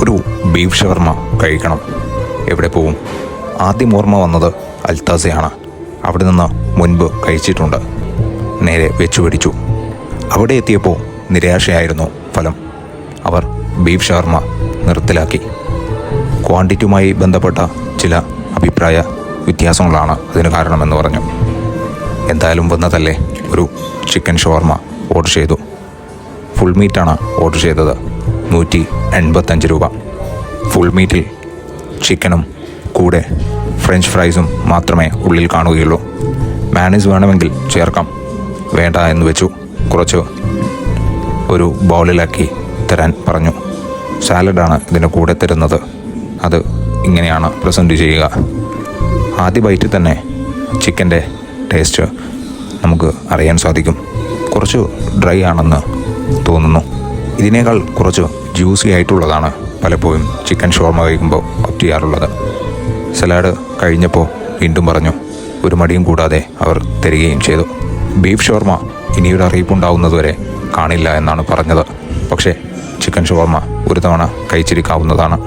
ഒരു ബീഫ് ഷവർമ കഴിക്കണം. എവിടെ പോവും? ആദ്യം ഓർമ്മ വന്നത് അൽത്താസയാണ്. അവിടെ നിന്ന് മുൻപ് കഴിച്ചിട്ടുണ്ട്. നേരെ വെച്ചു പിടിച്ചു. അവിടെ എത്തിയപ്പോൾ നിരാശയായിരുന്നു ഫലം. അവർ ബീഫ് ഷവർമ നിർത്തലാക്കി. ക്വാണ്ടിറ്റിയുമായി ബന്ധപ്പെട്ട ചില അഭിപ്രായ വ്യത്യാസങ്ങളാണ് അതിന് കാരണമെന്ന് പറഞ്ഞു. എന്തായാലും വന്നതല്ലേ, ഒരു ചിക്കൻ ഷവർമ ഓർഡർ ചെയ്തു. ഫുൾ മീറ്റാണ് ഓർഡർ ചെയ്തത്. 185 രൂപ. ഫുൾ മീറ്റിൽ ചിക്കനും കൂടെ ഫ്രഞ്ച് ഫ്രൈസും മാത്രമേ ഉള്ളിൽ കാണുകയുള്ളൂ. മാനേജ് വേണമെങ്കിൽ ചേർക്കാം. വേണ്ട എന്ന് വെച്ചു. കുറച്ച് ഒരു ബൗളിലാക്കി തരാൻ പറഞ്ഞു. സാലഡാണ് ഇതിന് കൂടെ തരുന്നത്. അത് ഇങ്ങനെയാണ് പ്രസൻറ്റ് ചെയ്യുക. ആദ്യ ബൈറ്റിൽ തന്നെ ചിക്കൻ്റെ ടേസ്റ്റ് നമുക്ക് അറിയാൻ സാധിക്കും. കുറച്ച് ഡ്രൈ ആണെന്ന് തോന്നുന്നു. ഇതിനേക്കാൾ കുറച്ച് ജ്യൂസി ആയിട്ടുള്ളതാണ് പലപ്പോഴും ചിക്കൻ ഷവർമ കഴിക്കുമ്പോൾ ഓപ്റ്റ് ചെയ്യാറുള്ളത്. സലാഡ് കഴിഞ്ഞപ്പോൾ വീണ്ടും പറഞ്ഞു. ഒരു മടിയും കൂടാതെ അവർ തരികയും ചെയ്തു. ബീഫ് ഷവർമ ഇനിയൊരു അറിയിപ്പുണ്ടാവുന്നതുവരെ കാണില്ല എന്നാണ് പറഞ്ഞത്. പക്ഷേ ചിക്കൻ ഷവർമ ഒരു തവണ കഴിച്ചിരിക്കാവുന്നതാണ്.